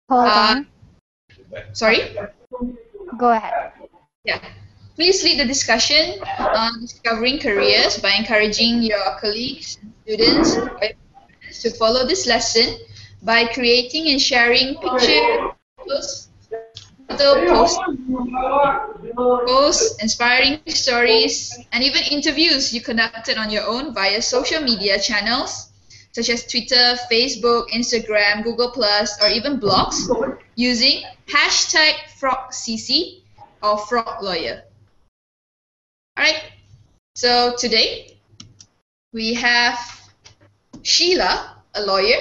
Hold Uh, on. sorry? Go ahead. Yeah. Please lead the discussion on discovering careers by encouraging your colleagues, students, or your friends to follow this lesson by creating and sharing pictures, posts, inspiring stories, and even interviews you conducted on your own via social media channels such as Twitter, Facebook, Instagram, Google Plus, or even blogs using hashtag FrogCC or Frog Lawyer. Alright, so today we have Sheila, a lawyer.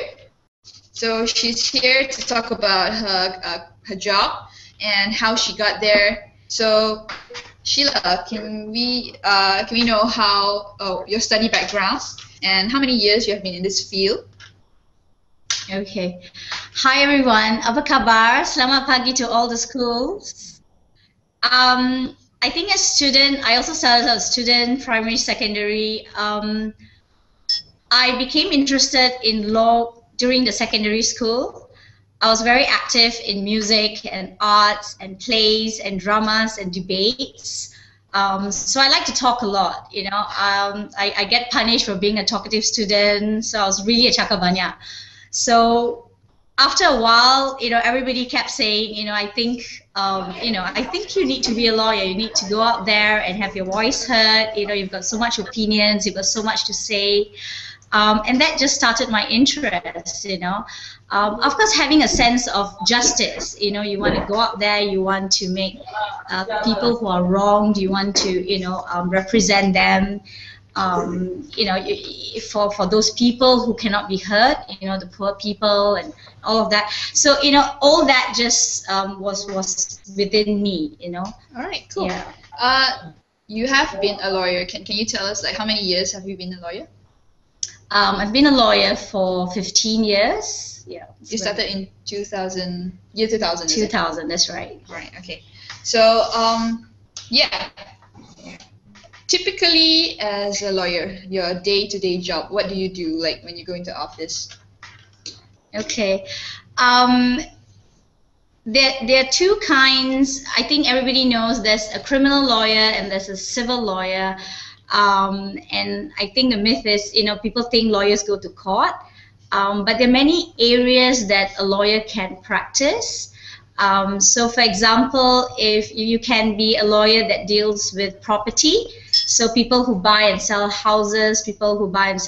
So she's here to talk about her job and how she got there. So Sheila, can we know how your study backgrounds and how many years you have been in this field? Okay. Hi everyone. Apa kabar? Selamat pagi to all the schools. I think as student, I also started as a student, primary, secondary. I became interested in law during the secondary school. I was very active in music and arts and plays and dramas and debates. So I like to talk a lot, you know. I get punished for being a talkative student, so I was really a cakap. So after a while, you know, everybody kept saying, you know, I think you need to be a lawyer. You need to go out there and have your voice heard. You know, you've got so much opinions, you've got so much to say. And that just started my interest, you know. Of course, having a sense of justice, you know, you want to go out there, you want to make people who are wronged, you want to, you know, represent them, you know, for those people who cannot be heard, you know, the poor people and all of that. So, you know, all that just was within me, you know. All right, cool. Yeah. You have been a lawyer. Can you tell us, like, how many years have you been a lawyer? I've been a lawyer for 15 years. Yeah. You started in 2000, year 2000. 2000, that's right. Right, okay. So, yeah. Typically, as a lawyer, your day-to-day job, what do you do, like, when you go into office? Okay. There are two kinds. I think everybody knows there's a criminal lawyer and there's a civil lawyer. And I think the myth is, you know, people think lawyers go to court, but there are many areas that a lawyer can practice. So for example, if you can be a lawyer that deals with property, so people who buy and sell houses, people who buy and sell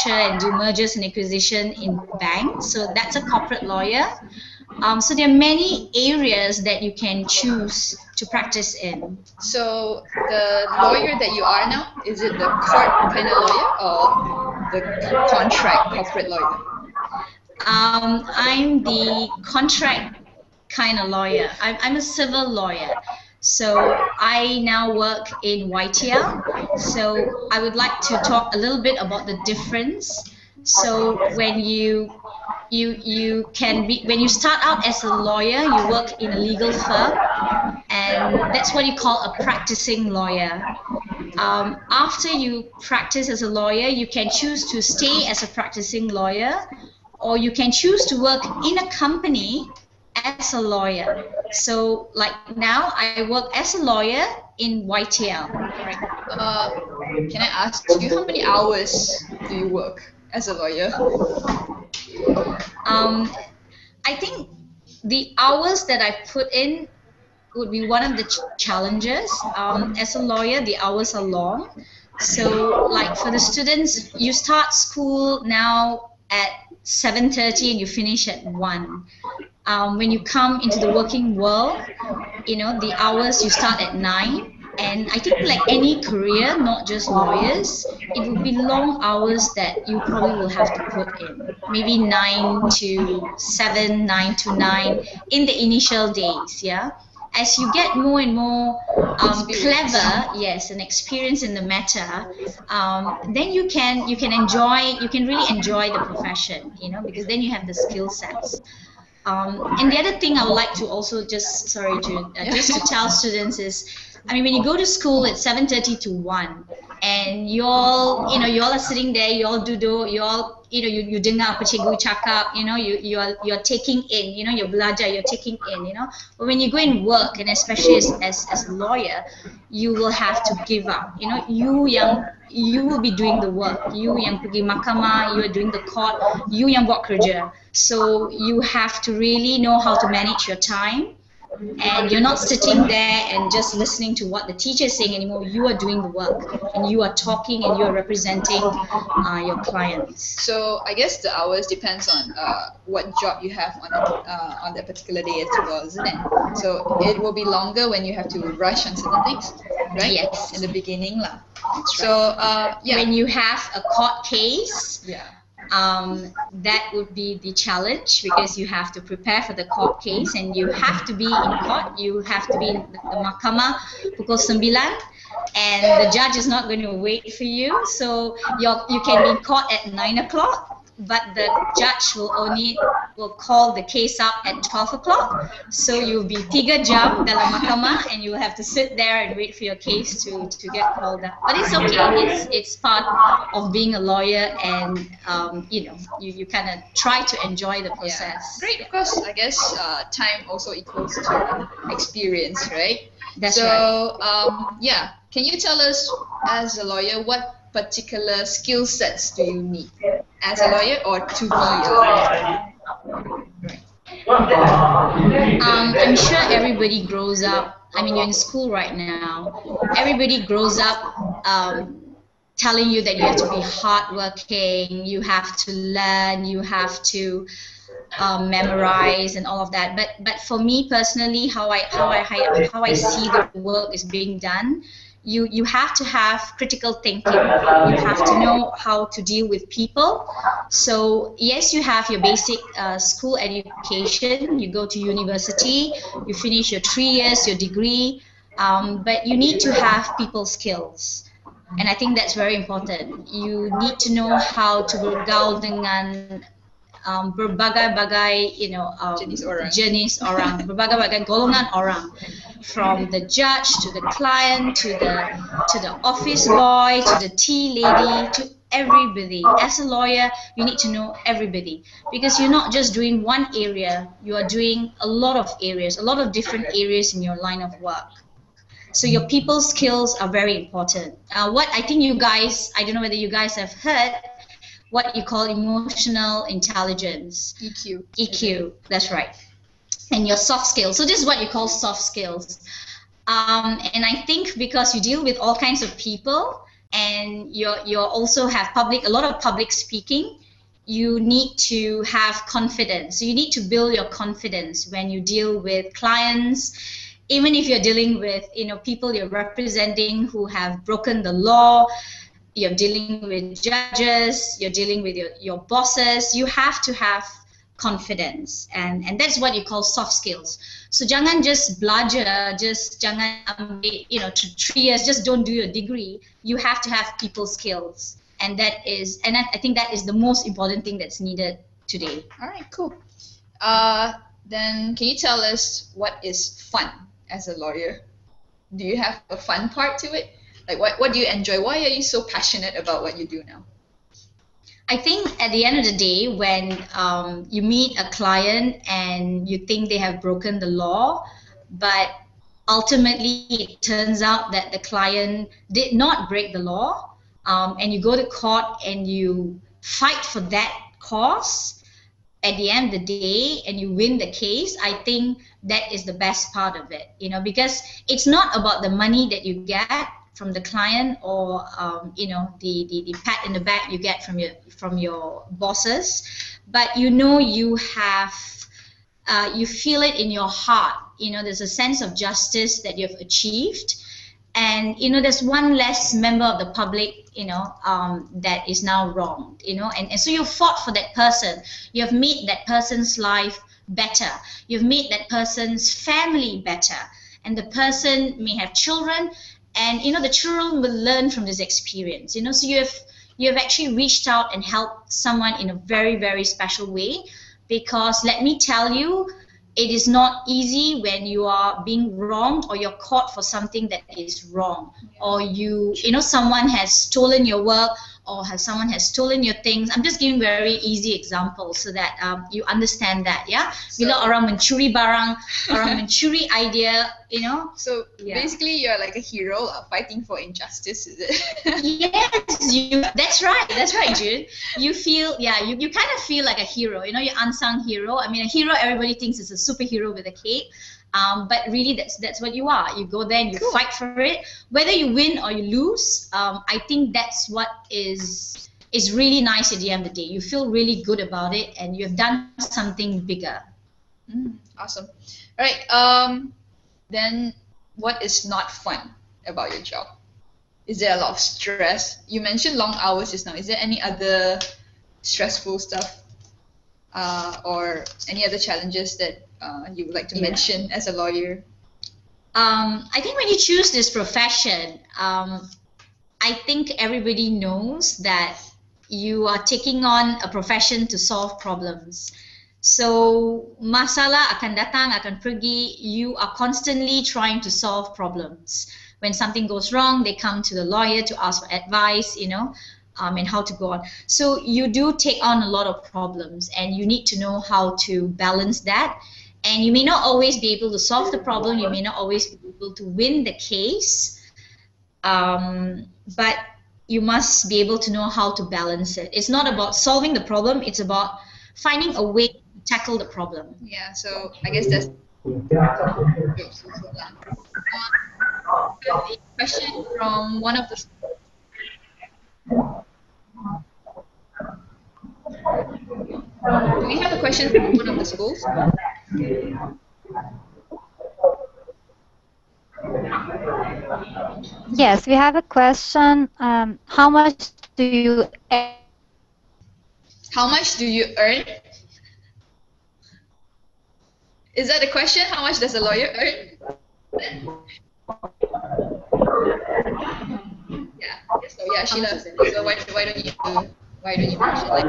and do mergers and acquisition in banks. So that's a corporate lawyer. So there are many areas that you can choose to practice in. So the lawyer that you are now, is it the court kind of lawyer or the contract corporate lawyer? I'm the contract kind of lawyer. I'm a civil lawyer. So I now work in YTL. So I would like to talk a little bit about the difference. So when you start out as a lawyer, you work in a legal firm, and that's what you call a practicing lawyer. After you practice as a lawyer, you can choose to stay as a practicing lawyer, or you can choose to work in a company as a lawyer. So like now I work as a lawyer in YTL. Right. Can I ask you, how many hours do you work as a lawyer? I think the hours that I put in would be one of the challenges. As a lawyer, the hours are long. So like for the students, you start school now at 7:30 and you finish at 1. When you come into the working world, you know, the hours you start at 9 And I think like any career, not just lawyers, it will be long hours that you probably will have to put in. Maybe 9 to 7, 9 to 9 in the initial days, yeah. As you get more and more clever, yes, and experience in the matter, then you can really enjoy the profession, you know, because then you have the skill sets. And the other thing I would like to also just to tell students is, I mean, when you go to school at 7:30 to 1, and you all are sitting there, you all duduk, you dengar apa cikgu cakap, you're taking in, you're belajar, you're taking in, But when you go and work, and especially as a lawyer, you will have to give up, you will be doing the work, you yang pergi mahkamah, you are doing the court, you yang buat kerja. So you have to really know how to manage your time. And you're not sitting there and just listening to what the teacher is saying anymore. You are doing the work, and you are talking, and you are representing your clients. So I guess the hours depends on what job you have on that particular day as well, isn't it? So it will be longer when you have to rush on certain things, right? Yes. In the beginning, lah. So yeah. When you have a court case, yeah. That would be the challenge, because you have to prepare for the court case, and you have to be in court. You have to be in the mahkamah pukul 9, and the judge is not going to wait for you. So you can be in court at 9 o'clock, but the judge will call the case up at 12 o'clock. So you'll be 3 jam dalam mahkamah, and you will have to sit there and wait for your case to get called up. But it's okay. It's part of being a lawyer, and you kind of try to enjoy the process. Yeah. Great, because I guess time also equals to experience, right? That's right. So yeah, can you tell us, as a lawyer, what particular skill sets do you need as a lawyer, or to be a lawyer? I'm sure everybody grows up. I mean, you're in school right now. Everybody grows up telling you that you have to be hardworking, you have to learn, you have to memorize and all of that. But for me personally, how I see the work is being done, you have to have critical thinking. You have to know how to deal with people. So yes, you have your basic school education. You go to university, you finish your 3 years, your degree, but you need to have people skills. And I think that's very important. You need to know how to bergaul dengan berbagai-bagai, jenis orang, berbagai-bagai golongan orang, from the judge to the client to the office boy to the tea lady to everybody. As a lawyer, you need to know everybody, because you're not just doing one area, you are doing a lot of areas, a lot of different areas in your line of work. So your people skills are very important. What I think you guys, I don't know whether you guys have heard, what you call emotional intelligence. EQ. EQ, that's right. And your soft skills. So this is what you call soft skills. And I think because you deal with all kinds of people, and you also have a lot of public speaking, you need to have confidence. So you need to build your confidence when you deal with clients, even if you're dealing with people you're representing who have broken the law. You're dealing with judges, you're dealing with your bosses, you have to have confidence, and that's what you call soft skills. So jangan just belajar, jangan ambil 3 years, just don't do your degree. You have to have people skills, and I think that is the most important thing that's needed today. All right, cool. Then can you tell us what is fun as a lawyer? Do you have a fun part to it? Like what do you enjoy? Why are you so passionate about what you do now? I think at the end of the day, when you meet a client and you think they have broken the law, but ultimately it turns out that the client did not break the law, and you go to court and you fight for that cause at the end of the day and you win the case, I think that is the best part of it, because it's not about the money that you get from the client, or the pat in the back you get from your bosses, but you have you feel it in your heart. There's a sense of justice that you've achieved, and there's one less member of the public that is now wronged, and so you fought for that person. You have made that person's life better. You've made that person's family better, and the person may have children, and the children will learn from this experience. So you have actually reached out and helped someone in a very, very special way, because let me tell you, it is not easy when you are being wronged or you're caught for something that is wrong, or someone has stolen your work, or someone has stolen your things. I'm just giving very easy examples so that you understand that, yeah. Bila orang mencuri barang, orang mencuri idea, So basically, you're like a hero fighting for injustice, is it? Yes, that's right, June. You feel, you kind of feel like a hero. You're unsung hero. I mean, a hero, everybody thinks is a superhero with a cape. But really, that's what you are. You go there and you fight for it. Whether you win or you lose, I think that's what is really nice at the end of the day. You feel really good about it, and you have done something bigger. Awesome. All right. Then what is not fun about your job? Is there a lot of stress? You mentioned long hours just now. Is there any other stressful stuff, or any other challenges that you would like to mention as a lawyer? I think when you choose this profession, I think everybody knows that you are taking on a profession to solve problems. So masalah akan datang, akan pergi. You are constantly trying to solve problems. When something goes wrong, they come to the lawyer to ask for advice, and how to go on. So you do take on a lot of problems, and you need to know how to balance that. And you may not always be able to solve the problem. You may not always be able to win the case, but you must be able to know how to balance it. It's not about solving the problem. It's about finding a way to tackle the problem. Yeah, so I guess that's a question from one of the. Do we have a question from one of the schools? Yes, we have a question. How much do you earn? How much do you earn? Is that the question? How much does a lawyer earn? Yeah, Sheila. So why don't you mention like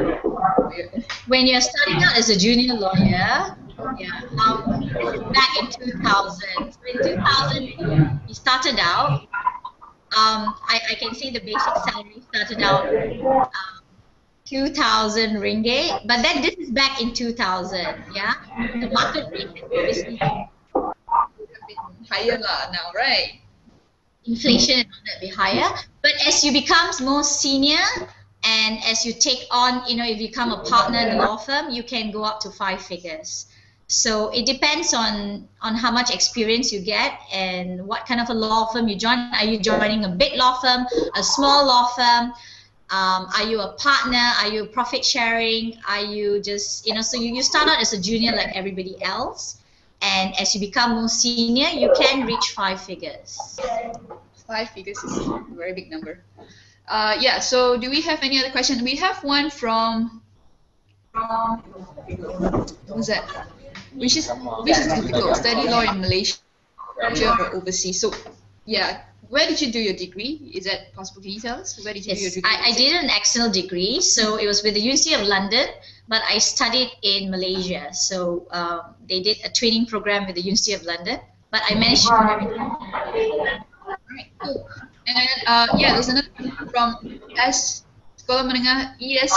when you're starting out as a junior lawyer? This is back in 2000. So in 2000, you started out. I can say the basic salary started out 2,000 ringgit, but then this is back in 2000. Yeah, the market rate has obviously been higher now, right? Inflation and all that be higher. But as you become more senior, and as you take on, if you become a partner in the law firm, you can go up to 5 figures. So it depends on how much experience you get and what kind of a law firm you join. Are you joining a big law firm, a small law firm? Are you a partner? Are you profit sharing? Are you just, so you start out as a junior like everybody else. And as you become more senior, you can reach 5 figures. 5 figures is a very big number. Yeah, so do we have any other questions? We have one from what's that? Which is difficult. Study law in Malaysia or overseas. So yeah, where did you do your degree? Is that possible? Can you tell us? Where did you do your degree? I did an external degree, so it was with the University of London, but I studied in Malaysia. So they did a training program with the University of London, but I managed to do everything. Alright, cool. And yeah, there's another question from Sekolah Menengah ESH.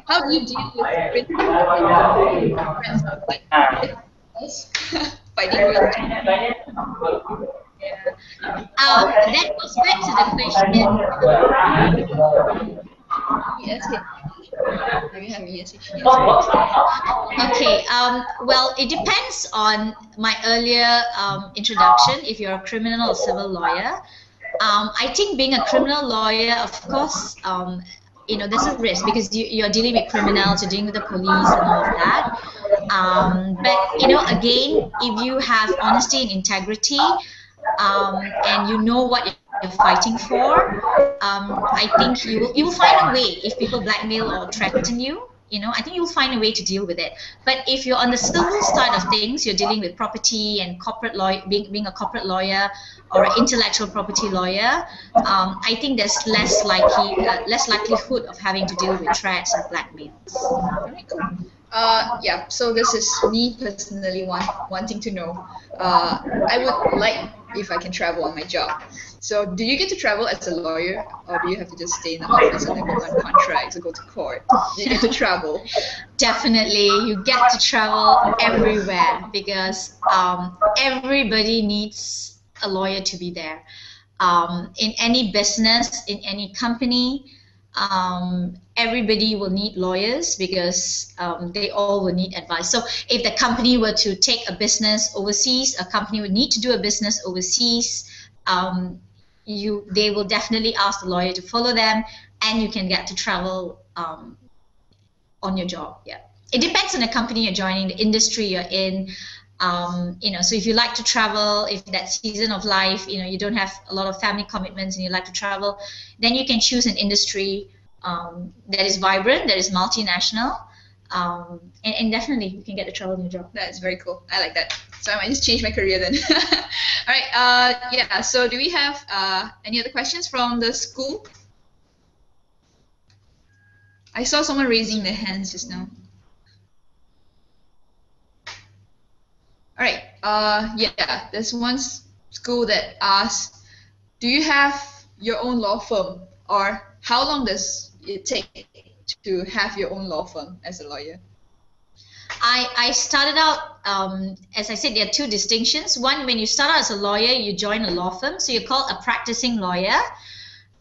How do you deal with friends like fighting with? That goes back to the question. ESH. Do you have ESH? Okay. Well, it depends on my earlier introduction. If you're a criminal or civil lawyer, I think being a criminal lawyer, of course, there's a risk because you're dealing with criminals, you're dealing with the police and all of that. But again, if you have honesty and integrity, and you know what you're fighting for, I think you will find a way. If people blackmail or threaten you, I think you'll find a way to deal with it. But if you're on the civil side of things, you're dealing with property and corporate law, being a corporate lawyer or an intellectual property lawyer, I think there's less likelihood of having to deal with threats and blackmails. Alright, cool. Yeah, so this is me personally wanting to know. I would like if I can travel on my job. So do you get to travel as a lawyer, or do you have to just stay in the office and then work on contracts or go to court? Do you get to travel? Definitely, you get to travel everywhere because everybody needs a lawyer to be there. In any business, in any company, everybody will need lawyers because they all will need advice. So if the company were to take a business overseas, a company would need to do a business overseas, they will definitely ask the lawyer to follow them, and you can get to travel on your job. Yeah, it depends on the company you're joining, the industry you're in. So if you like to travel, if that season of life, you don't have a lot of family commitments and you like to travel, then you can choose an industry that is vibrant, that is multinational, and definitely you can get to travel in your job. That's very cool. I like that. So I might just change my career then. All right. Yeah. So do we have any other questions from the school? I saw someone raising their hands just now. All right. Yeah. There's one school that asks, do you have your own law firm, or how long does it take to have your own law firm as a lawyer? I started out, as I said, there are two distinctions. One, when you start out as a lawyer, you join a law firm, so you're called a practicing lawyer.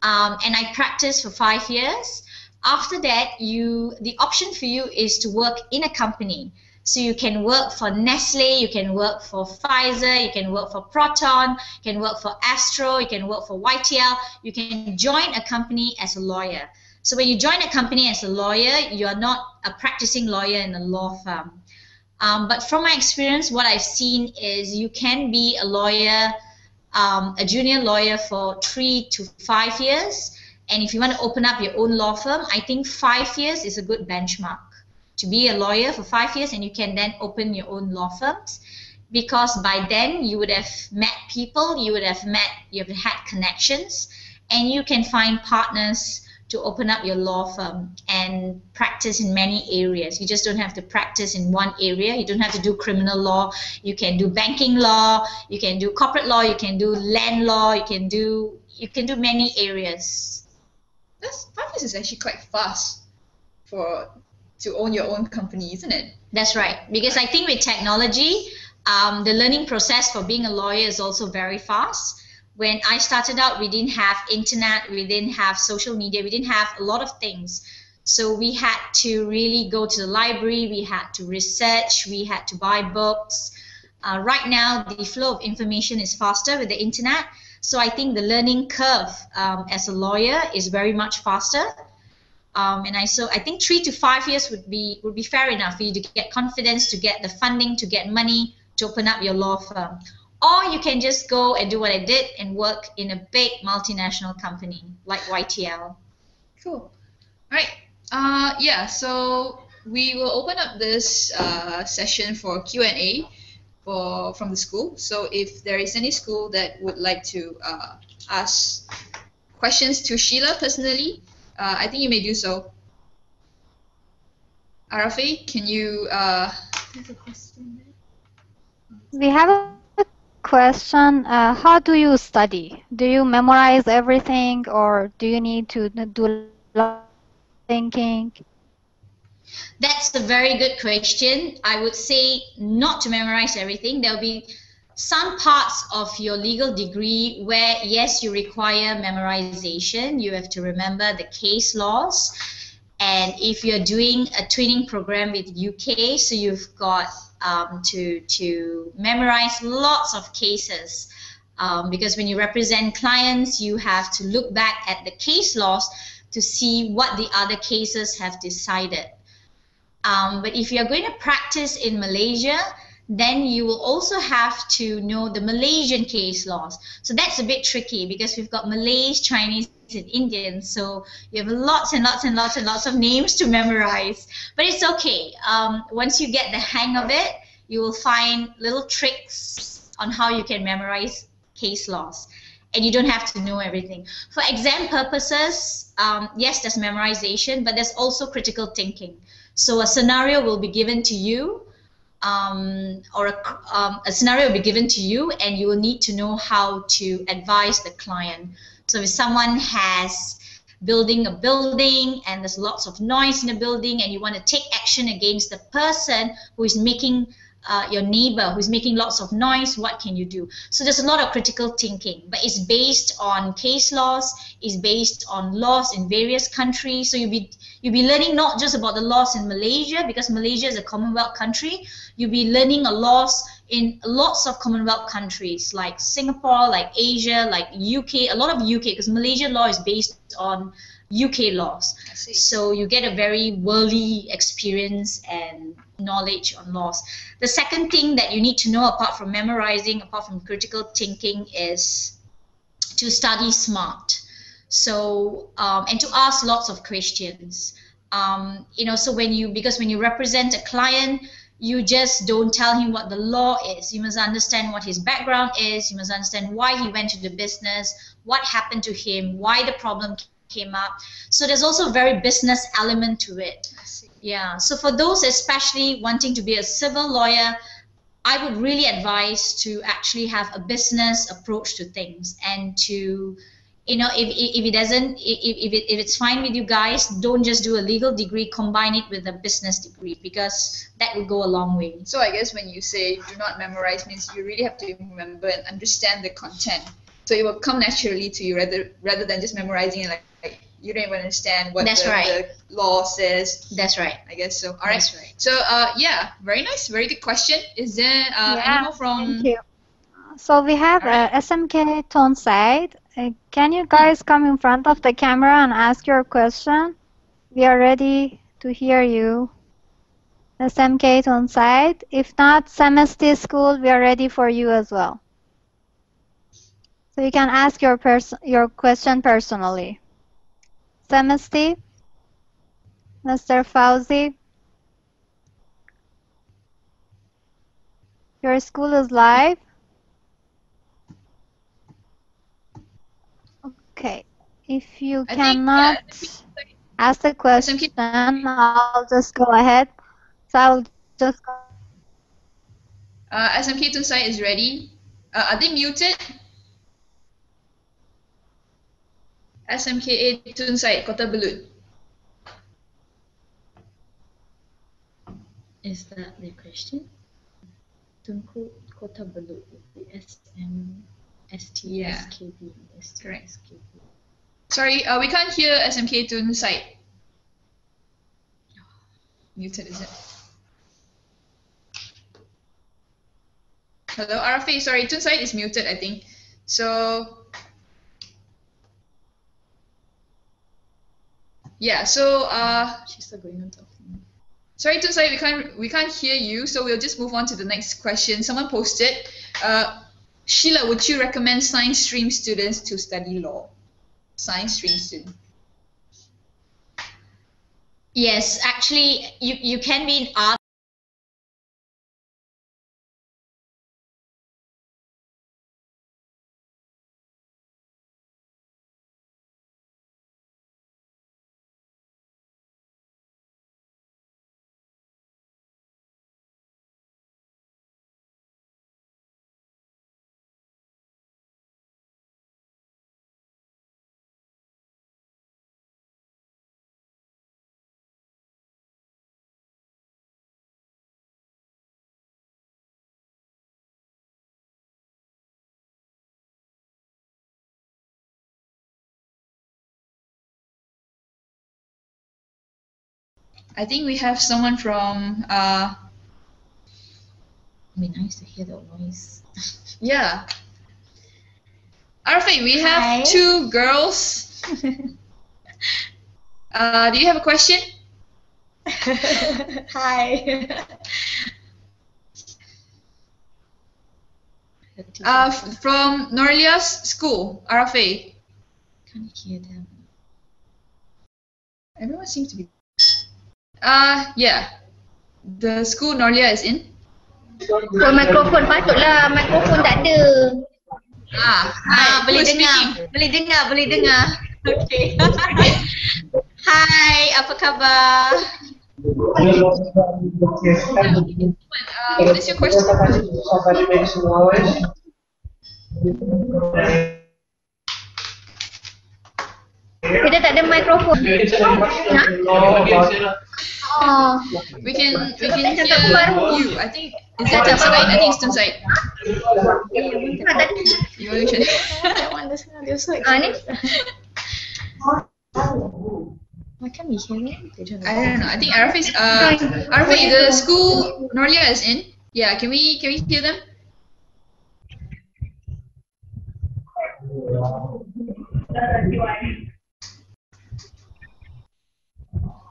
And I practiced for 5 years. After that, the option for you is to work in a company. So you can work for Nestle, you can work for Pfizer, you can work for Proton, you can work for Astro, you can work for YTL. You can join a company as a lawyer. So when you join a company as a lawyer, you are not a practicing lawyer in a law firm. But from my experience, what I've seen is you can be a lawyer, a junior lawyer for 3 to 5 years. And if you want to open up your own law firm, I think 5 years is a good benchmark to be a lawyer for 5 years, and you can then open your own law firms, because by then you would have met people, you would have had connections, and you can find partners to open up your law firm and practice in many areas. You just don't have to practice in one area. You don't have to do criminal law. You can do banking law, you can do corporate law, you can do land law, you can do many areas. 5 years is actually quite fast to own your own company, isn't it? That's right, because I think with technology, the learning process for being a lawyer is also very fast. When I started out, we didn't have internet, we didn't have social media, we didn't have a lot of things. So we had to really go to the library, we had to research, we had to buy books. Right now, the flow of information is faster with the internet. So I think the learning curve as a lawyer is very much faster. So I think 3 to 5 years would be fair enough for you to get confidence, to get the funding, to get money, to open up your law firm. Or you can just go and do what I did and work in a big multinational company like YTL. Cool. All right. Yeah, so we will open up this session for Q&A from the school. So if there is any school that would like to ask questions to Sheila personally, I think you may do so. Arafi, can you have a question there? We have a question. How do you study? Do you memorize everything, or do you need to do a lot of thinking? That's a very good question. I would say not to memorize everything. There'll be some parts of your legal degree where, yes, you require memorization. You have to remember the case laws. And if you're doing a twinning program with UK, so you've got to memorize lots of cases. Because when you represent clients, you have to look back at the case laws to see what the other cases have decided. But if you're going to practice in Malaysia, Then you will also have to know the Malaysian case laws. So that's a bit tricky because we've got Malays, Chinese, and Indians. So you have lots and lots and lots and lots of names to memorize. But it's okay. Once you get the hang of it, you will find little tricks on how you can memorize case laws. And you don't have to know everything. For exam purposes, yes, there's memorization, but there's also critical thinking. So a scenario will be given to you, or a scenario will be given to you, and you will need to know how to advise the client. So if someone has building a building and there's lots of noise in the building and you want to take action against the person who is making your neighbor who's making lots of noise, what can you do? So there's a lot of critical thinking, but it's based on case laws, it's based on laws in various countries. So you'll be learning not just about the laws in Malaysia, because Malaysia is a Commonwealth country. You'll be learning a laws in lots of Commonwealth countries like Singapore, like Asia, like UK, a lot of UK, because Malaysian law is based on UK laws. So you get a very worldly experience and knowledge on laws. The second thing that you need to know, apart from memorizing, apart from critical thinking, is to study smart. So and to ask lots of questions. So because when you represent a client, you just don't tell him what the law is. You must understand what his background is. You must understand why he went to the business, what happened to him, why the problem came up. So there's also a very business element to it. Yeah. So for those especially wanting to be a civil lawyer, I would really advise to actually have a business approach to things, and to, if it's fine with you guys, don't just do a legal degree, combine it with a business degree, because that will go a long way. So I guess when you say do not memorize, means you really have to remember and understand the content. So it will come naturally to you rather than just memorizing it, like you don't even understand what the law says. That's right. I guess so. All right. That's right. So yeah, very nice, very good question. Is there any more from? Thank you. So we have SMK Tonside. Can you guys come in front of the camera and ask your question? We are ready to hear you. SMK Tonside. If not, Semester School, we are ready for you as well. So you can ask your question personally. Semester, Mr. Fauzi, your school is live. Okay, if you cannot ask the question, I'll just go ahead. So I'll just go. SMK Tunsai is ready. Are they muted? SMKA Tunsai, Kota Belud. Is that the question? Tunku Kota Belud, the SMSTSKB. Correct. Sorry, we can't hear SMK Tunsai. Muted, is it? Hello, Arafi. Sorry, Tunsai is muted, I think. So yeah, so she's still going on talking. Sorry, Tunsai, we can't hear you, so we'll just move on to the next question. Someone posted, Sheila, would you recommend science stream students to study law? Science stream student. Yes, actually, you can be in art. I think we have someone from It'd be nice to hear that noise. Yeah. Arafi, we have two girls. Do you have a question? Hi. From Norlia's school, RFA. Can't hear them. Everyone seems to be. Yeah. The school Norlia is in. So mikrofon patutlah mikrofon tak ada. Boleh dengar. Okay. Hai, apa khabar? What is your question? Kita tak ada mikrofon. We can hear you. I think is that Tunside? I think it's Tunside. You want to check? Ni. Why can't we hear them? I don't know. I think RFA, the school Norlia is in. Yeah, can we hear them?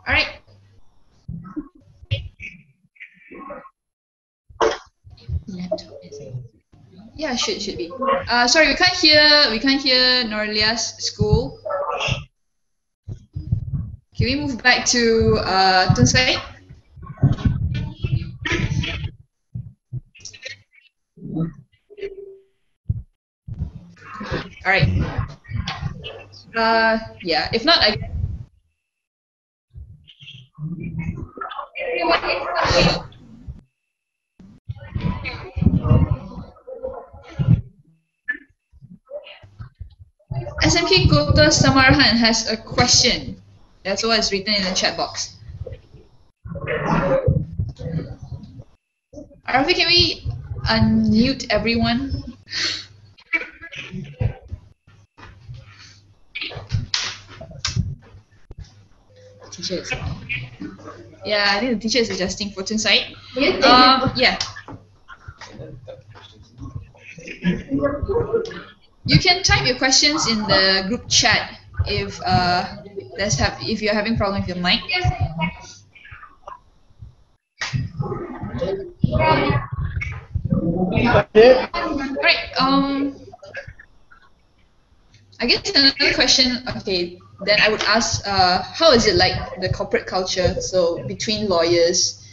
All right. Yeah, should be. Sorry, we can't hear Norlia's school. Can we move back to Tunsai? All right. Yeah. If not, I. SMK Kota Samarahan has a question. That's what is written in the chat box. Arafi, can we unmute everyone? Teacher is yeah, I think the teacher is adjusting for tonight. Yeah. You can type your questions in the group chat if if you're having problem with your mic. Alright, I guess another question, okay, then I would ask, how is it like the corporate culture, so between lawyers?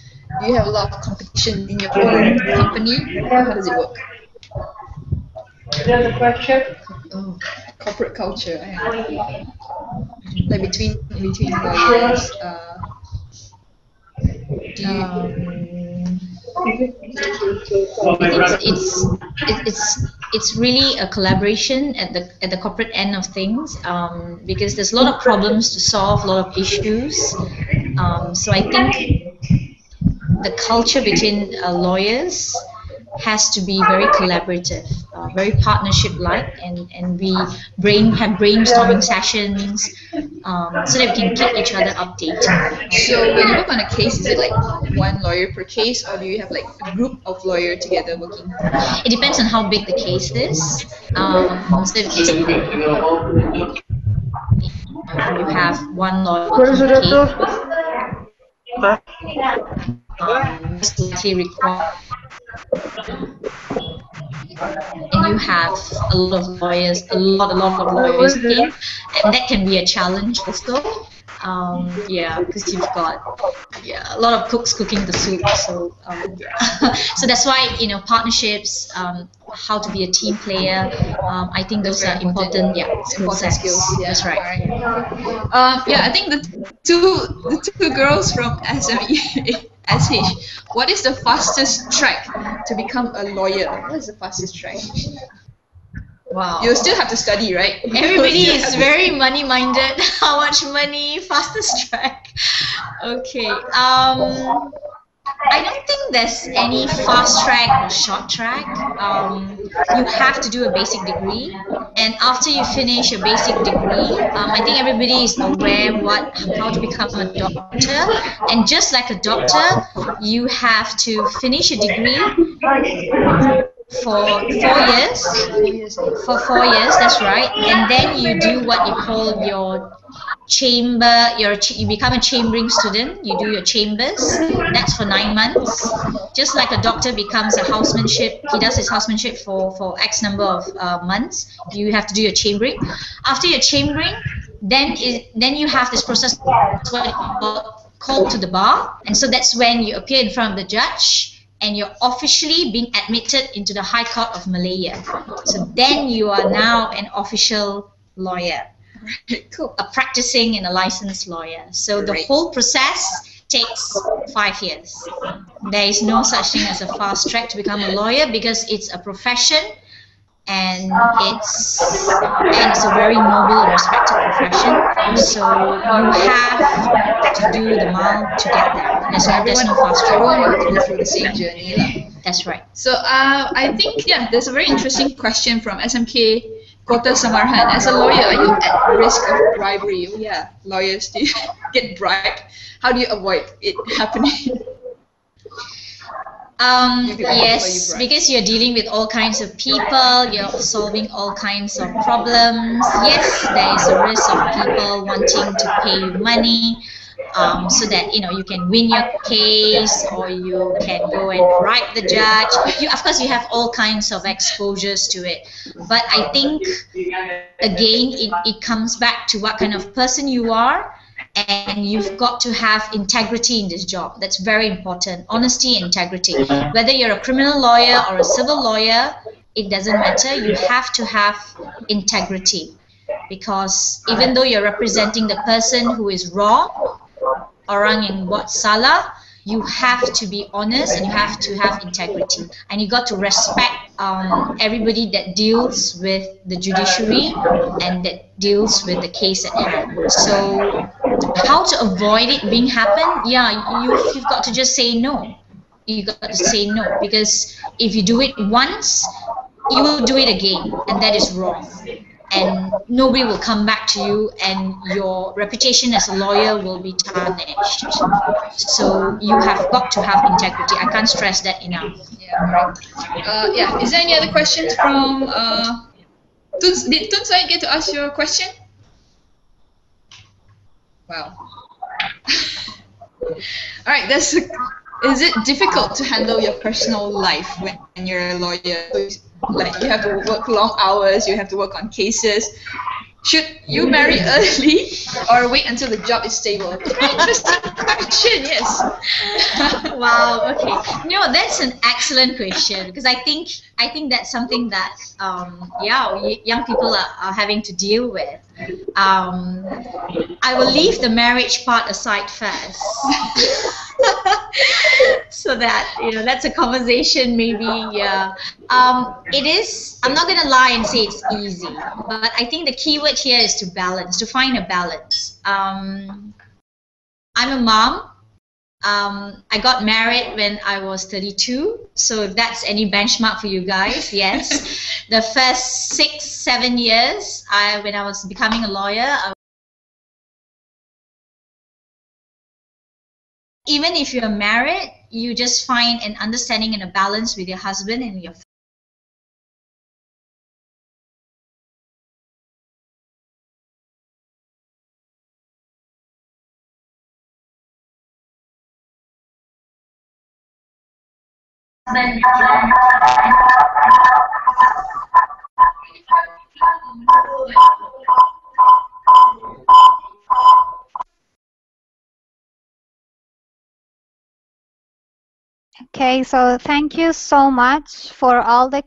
Do you have a lot of competition in your own company? How does it work? Another question? Oh, corporate culture. Like between lawyers. It's really a collaboration at the corporate end of things, because there's a lot of problems to solve, a lot of issues. So I think the culture between lawyers has to be very collaborative, very partnership-like, and we have brainstorming sessions so that we can keep each other updated. So when you work on a case, is it like one lawyer per case, or do you have like a group of lawyers together working? It depends on how big the case is. So if you have one lawyer working the case, likely require. And you have a lot of lawyers, a lot of lawyers in, and that can be a challenge also. Yeah, because you've got a lot of cooks cooking the soup. So so that's why partnerships, how to be a team player. I think those are important. Yeah, important skills. Yeah. That's right. Yeah, I think the two girls from SME. SH, what is the fastest track to become a lawyer? What is the fastest track? Wow. You still have to study, right? Everybody is very money-minded. How much money? Fastest track. Okay. I don't think there's any fast track or short track. You have to do a basic degree, and after you finish a basic degree, I think everybody is aware how to become a doctor. And just like a doctor, you have to finish a degree for 4 years. For 4 years, that's right. And then you do what you call your you become a chambering student. You do your chambers. That's for 9 months. Just like a doctor becomes a housemanship, he does his housemanship for X number of months. You have to do your chambering. After your chambering, then you have this process what you called to the bar, and so that's when you appear in front of the judge and you're officially being admitted into the High Court of Malaya. So then you are now an official lawyer. Cool. A practicing and a licensed lawyer. So the whole process takes 5 years. There is no such thing as a fast track to become a lawyer because it's a profession, and it's a very noble and respected profession. So you have to do the mile to get there. There's no fast track. Everyone will go through the same journey. That's right. So I think there's a very interesting question from SMK Kota Samarhan. As a lawyer, are you at risk of bribery? Oh, yeah, lawyers do get bribed. How do you avoid it happening? Yes, because you're dealing with all kinds of people, you're solving all kinds of problems. Yes, there is a risk of people wanting to pay you money, so that you can win your case, or you can go and bribe the judge. Of course, you have all kinds of exposures to it. But I think again, it comes back to what kind of person you are. And you've got to have integrity in this job. That's very important. Honesty and integrity. Whether you're a criminal lawyer or a civil lawyer, it doesn't matter. You have to have integrity, because even though you're representing the person who is wrong, orang yang buat salah, you have to be honest and you have to have integrity, and you got to respect everybody that deals with the judiciary and that deals with the case at hand. So how to avoid it being happen? Yeah, you've got to just say no. You got to say no, because if you do it once, you will do it again, and that is wrong. And nobody will come back to you, and your reputation as a lawyer will be tarnished. So you have got to have integrity. I can't stress that enough. Yeah, right. Yeah. Is there any other questions from Tuns? Did Tunsai get to ask your question? Wow. All right. Is it difficult to handle your personal life when you're a lawyer? Like, you have to work long hours, you have to work on cases. Should you marry early or wait until the job is stable? Very interesting question, yes. Wow, okay. No, that's an excellent question, because I think that's something that young people are having to deal with. I will leave the marriage part aside first. So that that's a conversation maybe. It is, I'm not gonna lie and say it's easy, but I think the key word here is to find a balance. I'm a mom. I got married when I was 32, so if that's any benchmark for you guys, yes. The first 6-7 years when I was becoming a lawyer, even if you're married, you just find an understanding and a balance with your husband and your Okay, so thank you so much for all the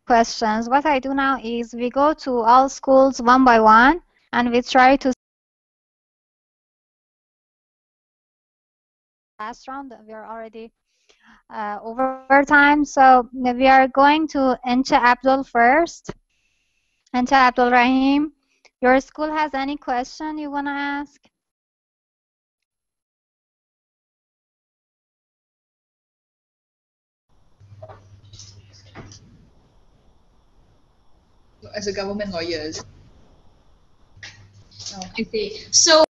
questions. What I do now is we go to all schools one by one, and we try to last round. We are already over time, so we are going to Encha Abdul first. Encha Abdul Rahim, your school has any question you want to ask? As a government lawyer. I see. So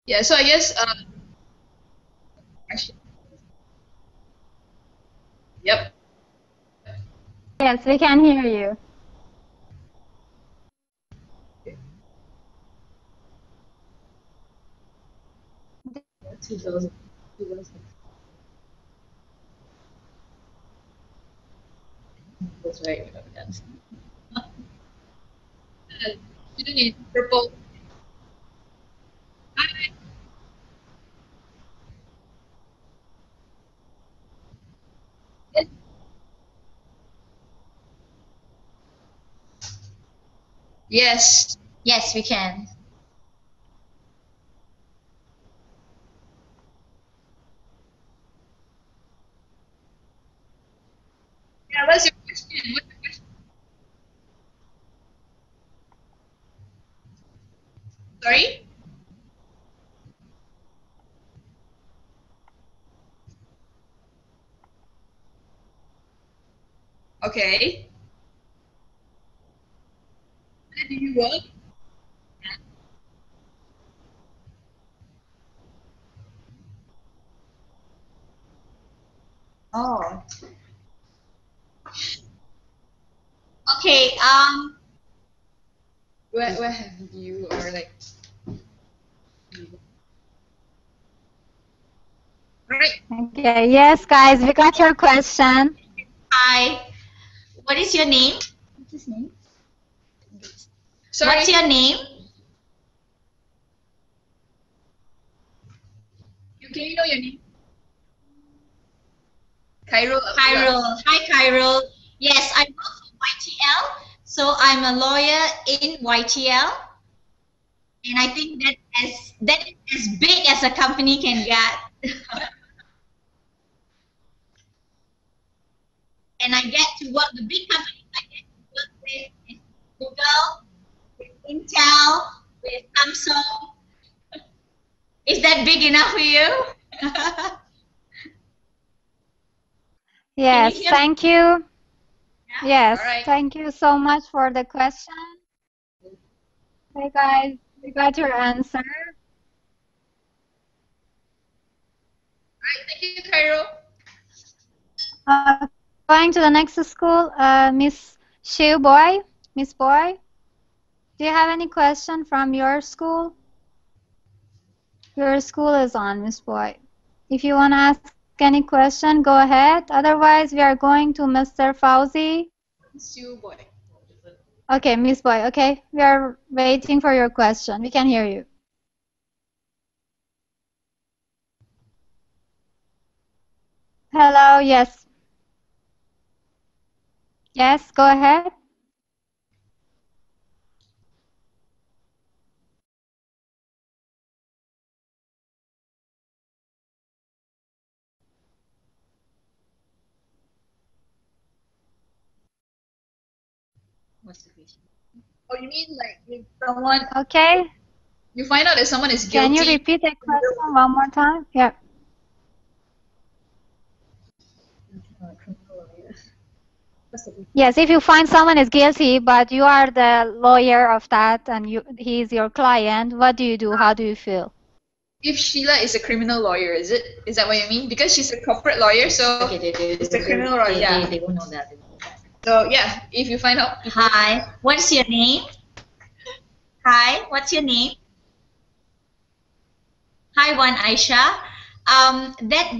Yeah, so I guess actually, yep. Yes, we can hear you. That's right. Student in purple. Yes. Yes, we can. Yeah, what's your question? What's your question? Sorry? Okay. Where do you work? Oh. Okay. Where have you or like right? Okay, yes, guys, we got your question. Hi. What is your name? What's his name? Sorry. What's your name? Can you know your name? Cairo. Kyril. Hi, Kyril. Yes, I work for YTL. So I'm a lawyer in YTL, and I think that is as big as a company can get. And I get to work the big companies I get to work with is Google, with Intel, with Samsung. Is that big enough for you? Can you Yes, hear me? thank you. All Yes, right. thank you so much for the question. Hey, guys, we got your answer. All right. Thank you, Cairo. Okay, going to the next school, Miss Shiu Boy. Miss Boy, do you have any question from your school? Your school is on, Miss Boy. If you want to ask any question, go ahead. Otherwise, we are going to Mr. Fauzi. Sue boy. Okay, Miss Boy. Okay, we are waiting for your question. We can hear you. Hello. Yes. Yes. Go ahead. What's the question? Oh, you mean like if someone Okay. you find out that someone is Can you guilty? repeat the question one more time? Yeah. Yes, if you find someone is guilty, but you are the lawyer of that and he is your client, what do you do? How do you feel? If Sheila is a criminal lawyer, is it? Is that what you mean? Because she's a corporate lawyer, so Okay, it's a criminal lawyer. Yeah. they won't know that. They won't know that. So yeah, if you find out, Hi, what's your name? Hi, what's your name? Hi, one Aisha. That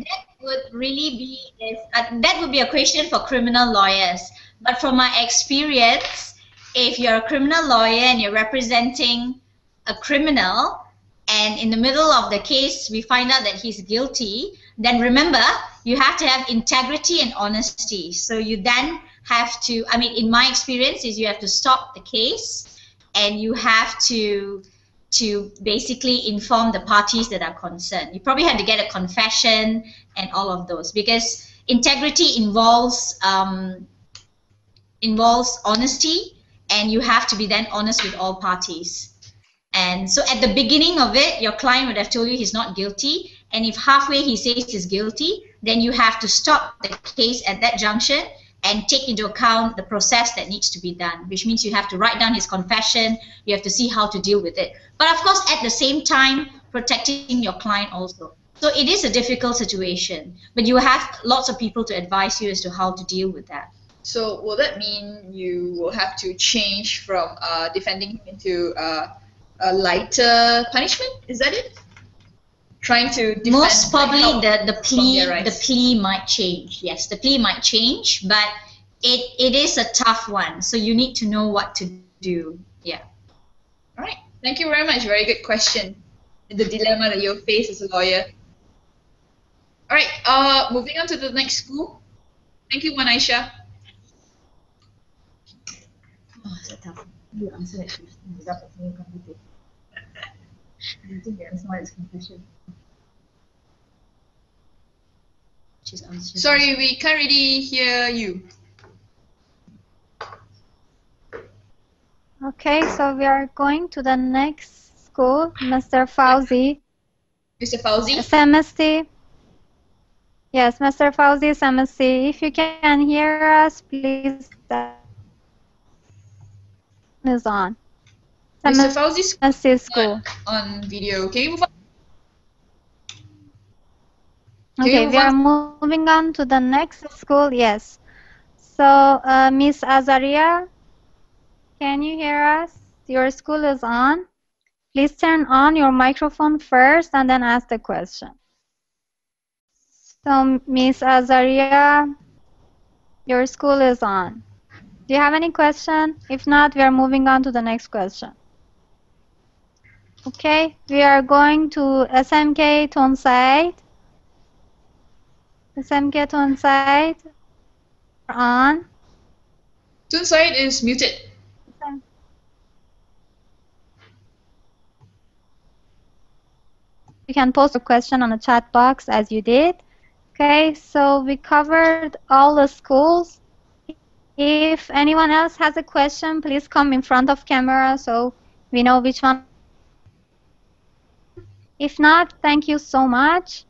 would really be that would be a question for criminal lawyers. But from my experience, if you're a criminal lawyer and you're representing a criminal, and in the middle of the case we find out that he's guilty, then remember you have to have integrity and honesty. So you then have to, I mean, in my experience, is you have to stop the case and you have to basically inform the parties that are concerned. You probably have to get a confession and all of those because integrity involves honesty, and you have to be then honest with all parties. And so at the beginning of it, your client would have told you he's not guilty. And if halfway he says he's guilty, then you have to stop the case at that junction and take into account the process that needs to be done, which means you have to write down his confession. You have to see how to deal with it. But of course, at the same time, protecting your client also. So it is a difficult situation, but you have lots of people to advise you as to how to deal with that. So will that mean you will have to change from defending him into a lighter punishment? Is that it? Trying to defend, most probably like, the plea might change. Yes, the plea might change, but it is a tough one. So you need to know what to do. Yeah. All right. Thank you very much. Very good question. The dilemma that you'll face as a lawyer. All right. Moving on to the next school. Thank you, Aisha. Oh, so tough. You answer it without being complicated. I think the answer is confusion. Sorry, we can't really hear you. Okay, so we are going to the next school, Mr. Fauzi. Mr. Fauzi? SMSC. Yes, Mr. Fauzi, SMSC. If you can hear us, please. Is on. Mr. Fauzi's school. On video. Can you move on? Okay, we are moving on to the next school. Yes. So, Miss Azaria, can you hear us? Your school is on. Please turn on your microphone first and then ask the question. So, Miss Azaria, your school is on. Do you have any question? If not, we are moving on to the next question. Okay, we are going to SMK Tonside. SMK Tonside on. Tonside is muted. You can post a question on the chat box as you did. Okay, so we covered all the schools. If anyone else has a question, please come in front of camera so we know which one. If not, thank you so much.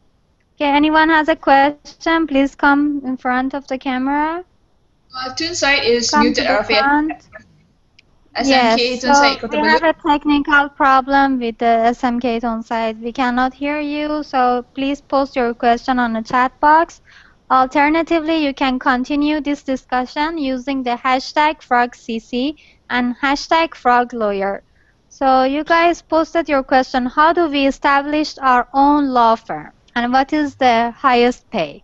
Okay, anyone has a question, please come in front of the camera. Tonside is Come muted, SMK, yes, so we have a technical problem with the SMK Tonside. We cannot hear you, so please post your question on the chat box. Alternatively, you can continue this discussion using the hashtag FrogCC and hashtag FrogLawyer. So you guys posted your question, how do we establish our own law firm? And what is the highest pay?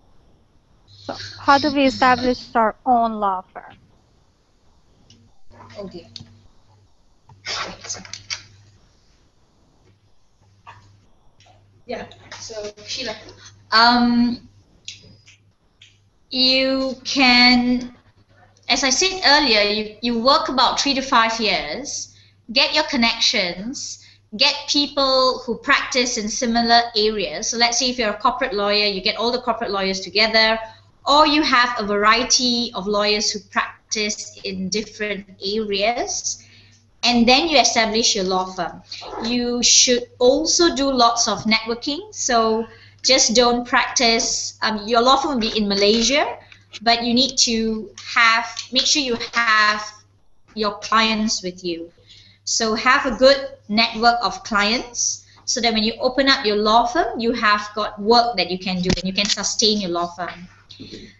So how do we establish our own law firm? Okay. Yeah, so Sheila. You can, as I said earlier, you work about 3 to 5 years, get your connections, get people who practice in similar areas. So let's say if you're a corporate lawyer, you get all the corporate lawyers together, or you have a variety of lawyers who practice in different areas, and then you establish your law firm. You should also do lots of networking. So just don't practice, your law firm will be in Malaysia, but you need to make sure you have your clients with you. So have a good network of clients so that when you open up your law firm, you have got work that you can do and you can sustain your law firm.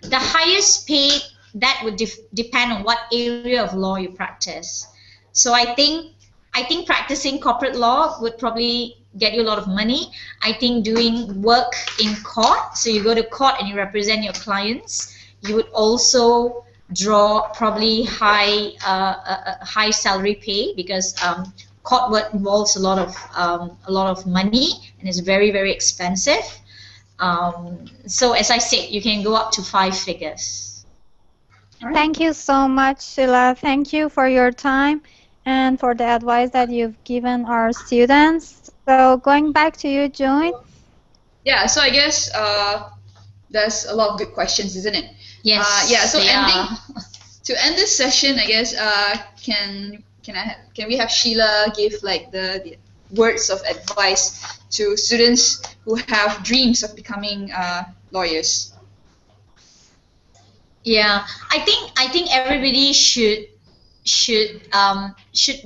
The highest paid, that would depend on what area of law you practice. So I think practicing corporate law would probably get you a lot of money. I think doing work in court, so you go to court and you represent your clients, you would also draw probably high salary pay because court work involves a lot of money and is very, very expensive. So as I said, you can go up to 5 figures. Right. Thank you so much, Sheila. Thank you for your time and for the advice that you've given our students. So going back to you, June. Yeah, so I guess there's a lot of good questions, isn't it? Yes. Yeah. So to end this session, I guess can we have Sheila give like the words of advice to students who have dreams of becoming lawyers? Yeah, I think everybody should should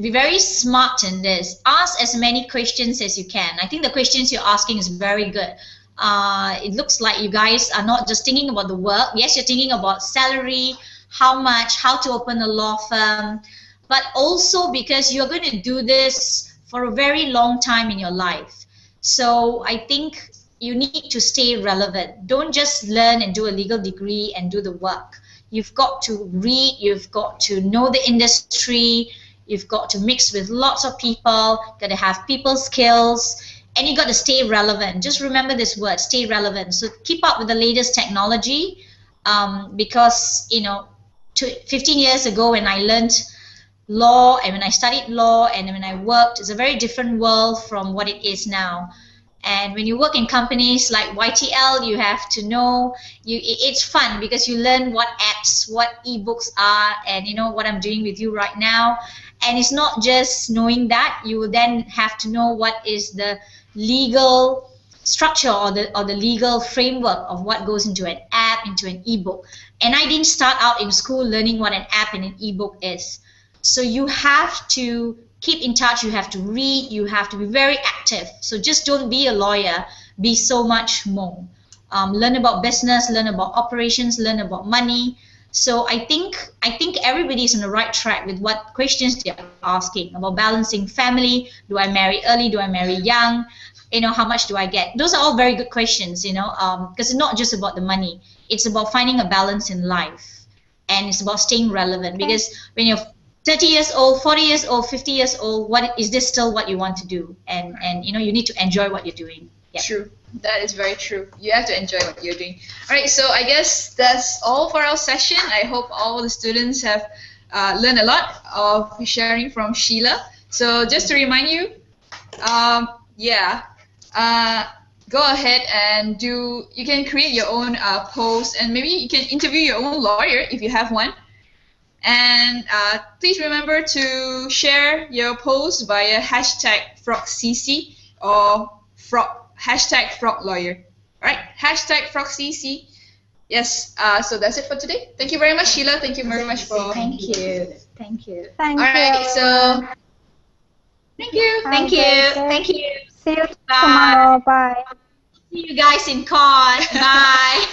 be very smart in this. Ask as many questions as you can. I think the questions you're asking is very good. It looks like you guys are not just thinking about the work. Yes, you're thinking about salary, how much, how to open a law firm, but also because you're going to do this for a very long time in your life. So I think you need to stay relevant. Don't just learn and do a legal degree and do the work. You've got to read, you've got to know the industry, you've got to mix with lots of people, got to have people skills, and you got to stay relevant. Just remember this word, stay relevant. So keep up with the latest technology, because 15 years ago when I learned law and when I studied law and when I worked, it's a very different world from what it is now. And when you work in companies like YTL, you have to know, it's fun because you learn what apps, what ebooks are, and what I'm doing with you right now. And it's not just knowing that, you will then have to know what is the legal structure or the legal framework of what goes into an app, into an ebook. And I didn't start out in school learning what an app and an ebook is. So you have to keep in touch, you have to read, you have to be very active. So just don't be a lawyer, be so much more. Learn about business, learn about operations, learn about money. So I think everybody is on the right track with what questions they're asking about balancing family. Do I marry early? Do I marry young? How much do I get? Those are all very good questions, because it's not just about the money. It's about finding a balance in life. And it's about staying relevant, because when you're 30 years old, 40 years old, 50 years old, what is this still what you want to do? And you need to enjoy what you're doing. Yeah. True. That is very true. You have to enjoy what you're doing. All right, so I guess that's all for our session. I hope all the students have learned a lot of sharing from Sheila. So just to remind you, go ahead and you can create your own post, and maybe you can interview your own lawyer if you have one. And please remember to share your post via hashtag FrogCC or hashtag FrogLawyer. All right, hashtag FrogCC. Yes, so that's it for today. Thank you very much, Sheila. Thank you very much for... Thank you. Thank you. Thank All right, you. so... Thank you. Thank you. Thank you. See you Bye. tomorrow. Bye. See you guys in court. Bye.